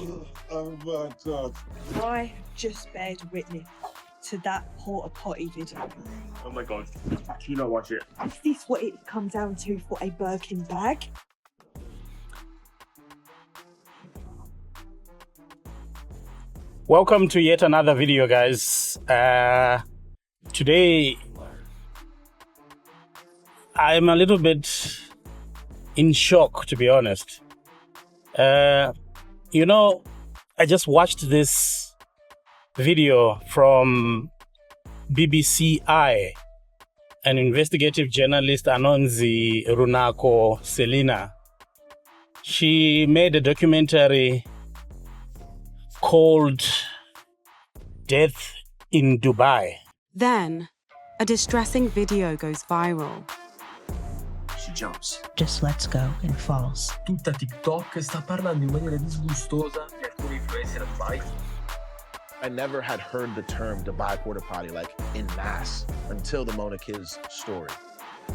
Oh my God. I just bared witness to that porta potty video. Oh my God. Can you not watch it? Is this what it comes down to for a Birkin bag? Welcome to yet another video, guys. Today I'm a little bit in shock, to be honest. I just watched this video from BBC I, an investigative journalist, Anonzi Runako Selina. She made a documentary called Death in Dubai. Then, a distressing video goes viral. She jumps. Just lets go and falls. Tutta TikTok sta parlando in maniera disgustosa di alcuni influencer a Dubai. I never had heard the term Dubai porta potty like in mass until the Mona Kiz story.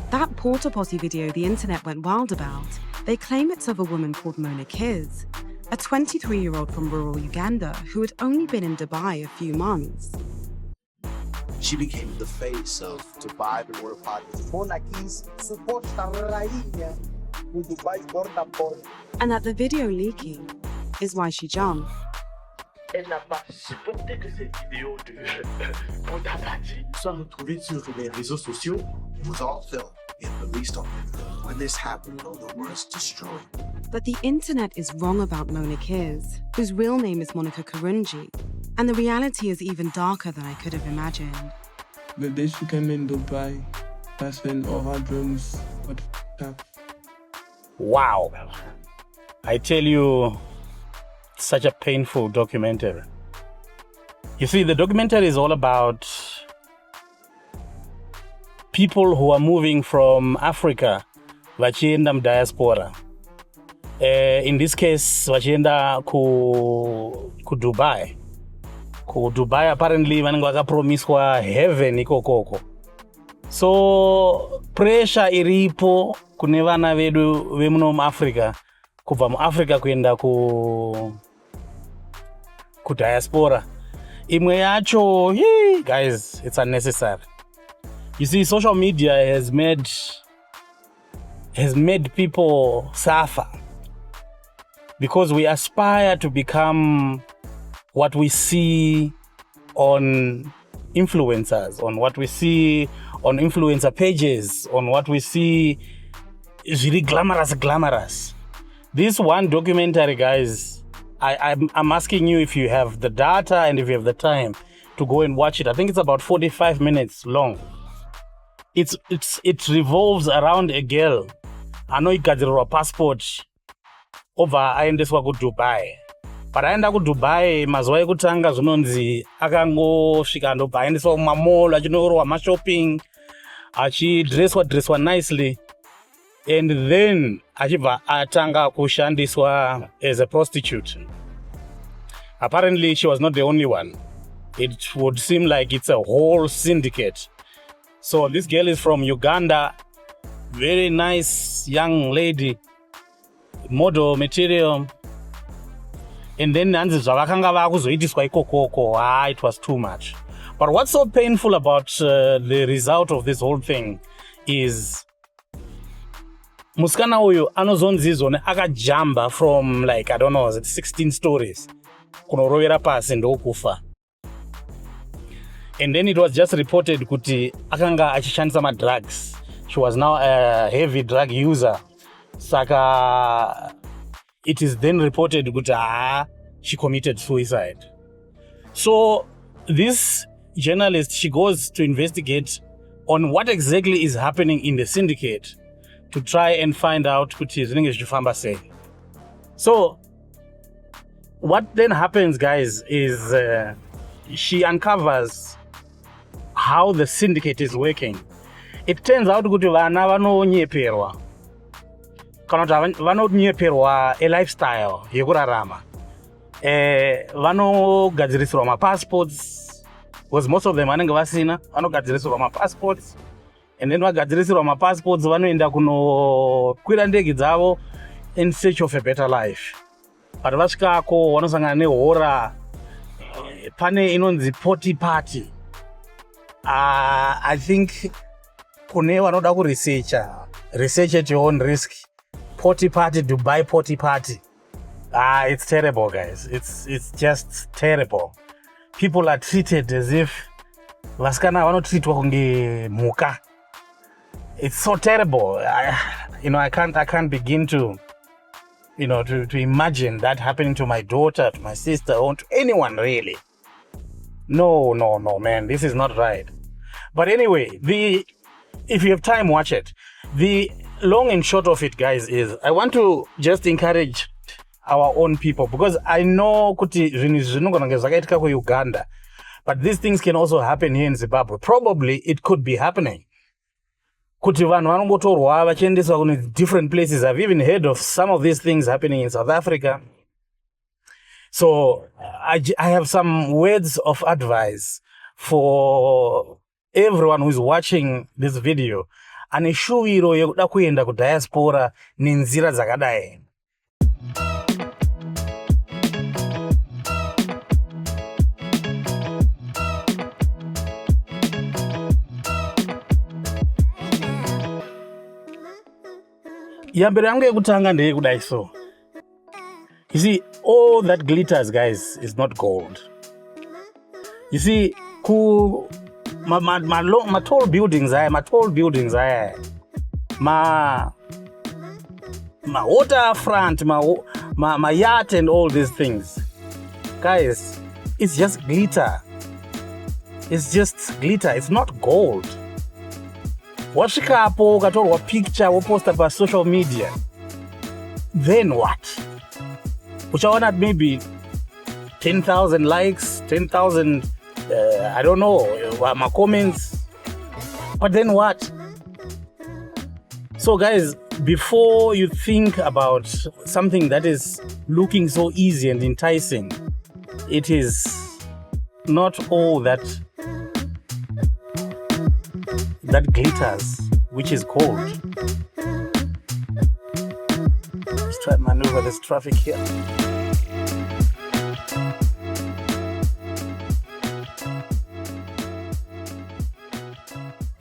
That porta potty video the internet went wild about. They claim it's of a woman called Mona Kiz, a 23-year-old from rural Uganda who had only been in Dubai a few months. She became the face of Dubai porta potty. Mona Kiz, suposta rainha do Dubai porta potty. And that the video leaking is why she jumped. Elle n'a pas supporté que cette vidéo de porta potty soit retrouvée sur les réseaux sociaux. It was all filmed and released on video. When this happened, the world's destroyed. But the internet is wrong about Mona Kiz, whose real name is Monica Karungi. And the reality is even darker than I could have imagined. The day she came in Dubai, that's when all her dreams got up. Wow. I tell you, such a painful documentary. You see, the documentary is all about people who are moving from Africa, vachienda diaspora. In this case, vachienda ku Dubai. Ku Dubai apparently vanenge vakapromiswa heaven ikokoko. So pressure iripo kune vana vedu vemuno muAfrica, kubva muAfrica kuenda ku diaspora. Imwe yacho, guys, it's unnecessary. You see, social media has made people suffer because we aspire to become what we see on influencers, on what we see on influencer pages, on what we see is really glamorous. This one documentary, guys, I'm asking you if you have the data and if you have the time to go and watch it. I think it's about 45 minutes long. It revolves around a girl anoigadzirirwa passport obva aendeswa kuDubai. But aenda kuDubai mazuva ekutanga zvinonzi akangosvika andobva aendeswa kumamall achinorohwa mashopping achidresswa nicely, and then achibva atanga kushandiswa as a prostitute. Apparently she was not the only one. It would seem like it's a whole syndicate. So this girl is from Uganda, very nice young lady, model material. And then it was too much. But what's so painful about the result of this whole thing is musikana uyu anozonzizone akajamba from like, I don't know, 16 stories kunorovera pasi ndokufa. And then it was just reported kuti akanga achishandisa drugs. She was now a heavy drug user. Saka it is then reported kuti she committed suicide. So this journalist, she goes to investigate on what exactly is happening in the syndicate to try and find out kuti zvinenge zvichifamba sei. So what then happens, guys, is she uncovers how the syndicate is working. It turns out kuti vana vanonyeperwa kana kuti vanonyeperwa a lifestyle yekurarama. Vanogadzirisirwa mapassports, because most of them vanenge vasina, vanogadzirisirwa mapassports, and then vagadzirisirwa mapassports vanoenda kunokwira ndege dzavo in search of a better life. but vasvikako vanosangana nehora. Pane inonzi potty party. I think kune vanoda research at your own risk. Potty party, Dubai potty party. It's terrible, guys. It's just terrible. People are treated as if vasikana vanotreatwa kunge muka. It's so terrible. I can't begin to, to imagine that happening to my daughter, to my sister, or to anyone really. No, man, this is not right. But anyway, if you have time, watch it. The long and short of it, guys, is I want to just encourage our own people, because I know kuti zvakaitika ku Uganda, but these things can also happen here in Zimbabwe. Probably it could be happening. Kuti vanhu vanongotorwa vachiendeswa kune different places. I've even heard of some of these things happening in South Africa. So I have some words of advice for everyone who is watching this video. Ane shuwiro yekuda kuenda ku diaspora nenzira dzakadai. Yambere yangu yekutanga ndeyekudai so. You see, all that glitters, guys, is not gold. You see, my tall buildings, my waterfront, my yacht and all these things. Guys, it's just glitter. It's just glitter. It's not gold. Wasvika hapo ukatorwa picture woposta pa social media, then what? Uchaona maybe 10,000 likes, 10,000 I don't know, my comments, but then what? So guys, before you think about something that is looking so easy and enticing, it is not all that glitters, which is gold. Let's try to maneuver this traffic here.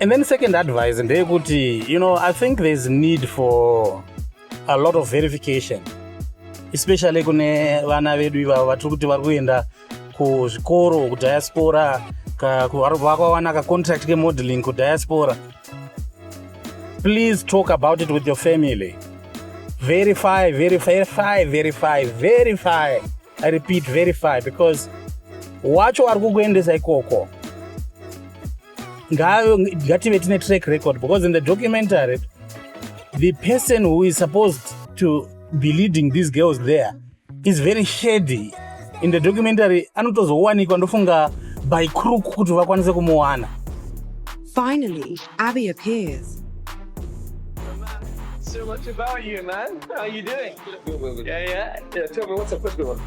And then second advice, and I think there's need for a lot of verification, especially kune vana vedu vatiri kuti vari kuenda kuzvikoro ku diaspora, vakawana ka contract ke modeling ku diaspora. Please talk about it with your family. Verify. I repeat, verify, because wacho ari kukuendesa ikoko ngative tine track record, because in the documentary the person who is supposed to be leading these girls there is very shady. In the documentary anotozowanikwa ndofunga by crook kuti vakwanise kumuwana. Finally, Abby appears. So much about you, man. How are you doing? Good. Yeah. Tell me, what's up? What's going on?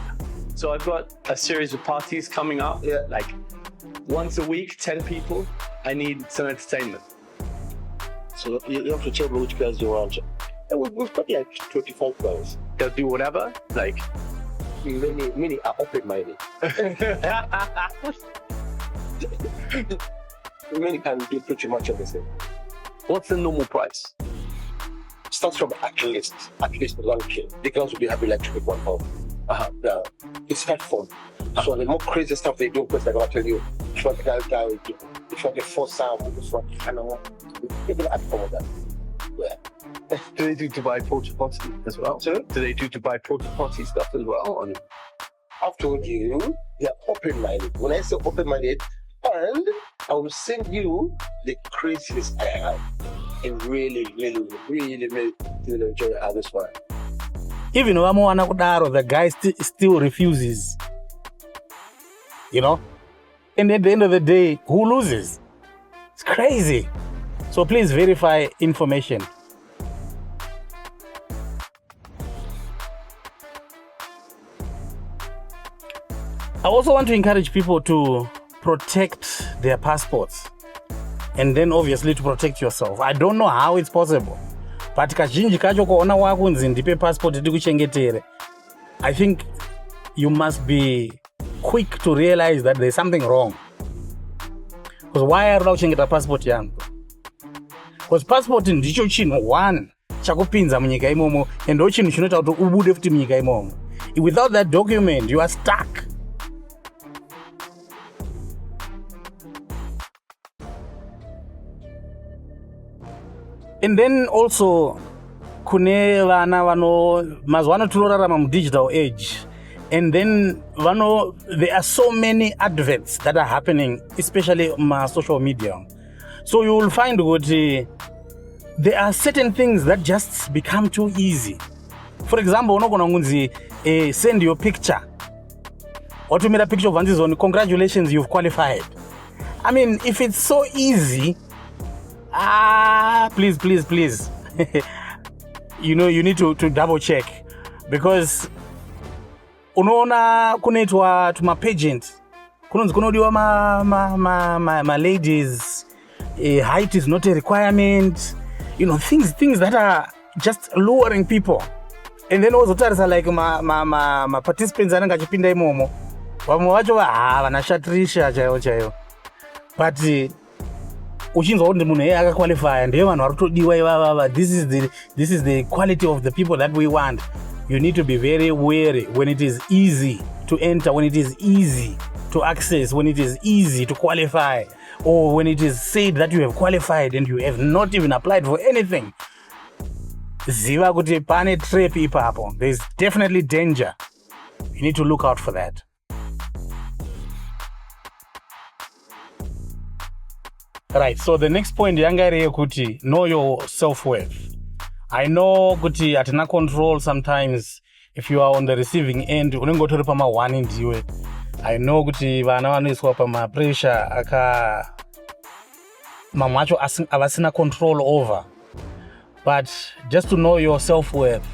So I've got a series of parties coming up. Yeah. Like once a week, 10 people. I need some entertainment. So you have to tell me which girls you want. We've got like 25 girls. They'll do whatever. Like many are open-minded. Many can do pretty much everything. What's the normal price? Starts from at least 1K. The girls will be happy like to pick one home. It's had fun. So the more crazy stuff they do, because they're gonna tell you, if you want the guy will do, if you want the first sound, this one, I don't know. People add fun with that. Yeah. Do they do Dubai porta potty as well? Sorry? Do they do Dubai porta potty stuff as well? I've told you, they're open-minded. When I say open-minded, and I will send you the craziest I have. And really enjoy this one. Even Wamoana Kudaro, the guy still refuses. And at the end of the day, who loses? It's crazy. So please verify information. I also want to encourage people to protect their passports, and then obviously to protect yourself. I don't know how it's possible, but kazhinji kacho kuona wakunzi ndipe passport ndikuchengetere. I think you must be quick to realize that there's something wrong. Because why are you changing the passport yangu? Because passport ndicho chinhu one chakupinza munyika imomo and ndo chinhu chinoita kuti ubude futi munyika imomo. Without that document, you are stuck. And then also kune vana mazuva tinorarama mu digital age, and then there are so many adverts that are happening, especially on social media. So you will find that there are certain things that just become too easy. For example, send your picture or to make a picture of Vanzizon, congratulations, you've qualified. I mean, if it's so easy, please. You need to double check, because unaona kunaitwa to my pageant kunodiwa my ladies, height is not a requirement, things that are just luring people. And then also tarisa like my participants ananga chipinda imomo vamwe vacho vanashatirisha chaiyo, but uchinzwa kuti munhu akaqualify ndiye vanhu vari kutodiwa ivava. This is the quality of the people that we want. You need to be very wary when it is easy to enter, when it is easy to access, when it is easy to qualify, or when it is said that you have qualified and you have not even applied for anything. Ziva kuti pane trap ipapo. There's definitely danger. You need to look out for that. Right, so the next point yanga kuti know your self-worth. I know kuti atina control sometimes. If you are on the receiving end, unengotori pama one ndiwe. I know kuti vana vanoiswa pama pressure mamwe acho avasina control over. But just to know your self-worth,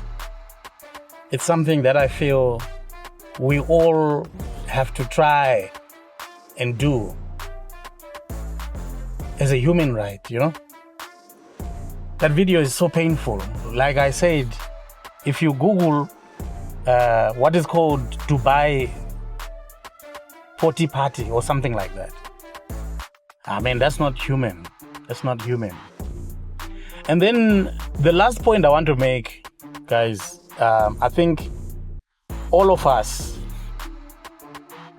it's something that I feel we all have to try and do as a human right, That video is so painful. Like I said, if you Google what is called Dubai potty party or something like that, I mean, that's not human. That's not human. And then the last point I want to make, guys, I think all of us,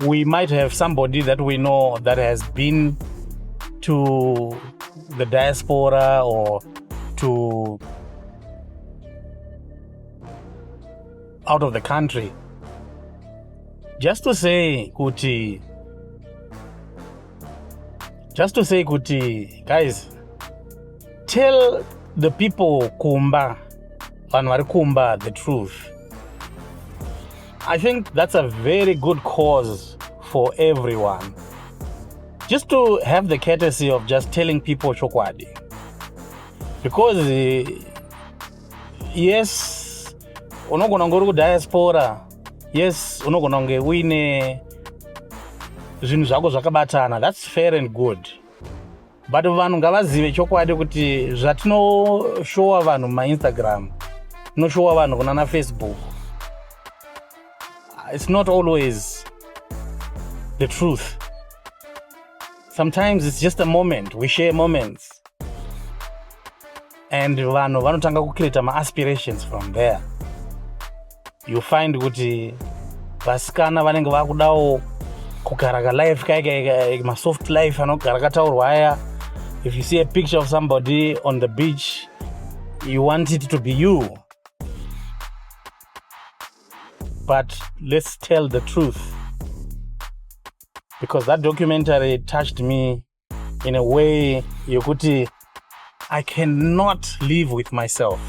we might have somebody that we know that has been to the diaspora or to out of the country, just to say kuti, guys, tell the people kumba the truth. I think that's a very good cause for everyone. Just to have the courtesy of just telling people chokwadi. Because yes, unogona ngori diaspora, yes, unogona ngewine zvinhu zvako zvakabatana, that's fair and good. But vanhu ngavazive chokwadi kuti zvatinoshowa vanhu Instagram, tinoshowa vanhu kuna Facebook, it's not always the truth. Sometimes it's just a moment. We share moments. And vanhu vanotanga kucreate my aspirations from there. You find kuti vasikana vanenge vakudawo kugara ka life ma soft life anogara kataurwa aya. If you see a picture of somebody on the beach, you want it to be you. But let's tell the truth. Because that documentary touched me in a way yokuti I cannot live with myself.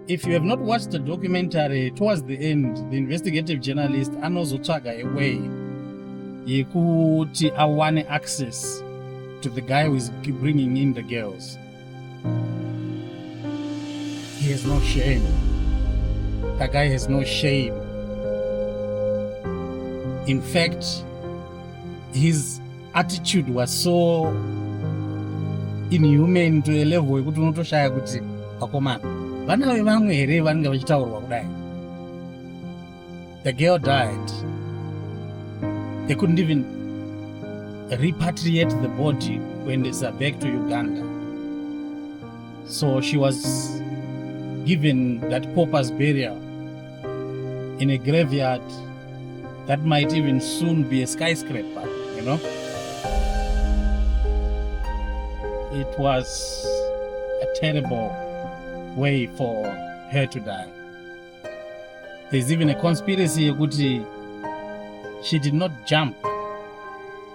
If you have not watched the documentary, towards the end, the investigative journalist anozotsvaga a way yekuti awane access to the guy who is bringing in the girls. He has no shame. That guy has no shame. In fact, his attitude was so inhumane to a level yekuti unotoshaya kuti vakomana vana vevamwe here vanenge vachitaurwa kudai. The girl died. They couldn't even repatriate the body when they sent back to Uganda. So she was given that pauper's burial in a graveyard that might even soon be a skyscraper, you know? It was a terrible way for her to die. There's even a conspiracy that she did not jump.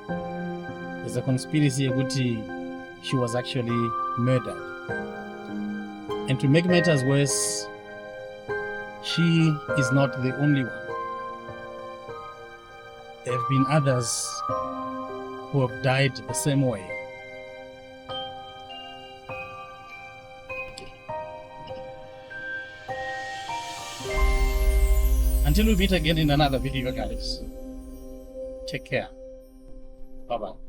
There's a conspiracy that she was actually murdered. And to make matters worse, she is not the only one. There have been others who have died the same way. Until we meet again in another video, guys, take care. Bye-bye.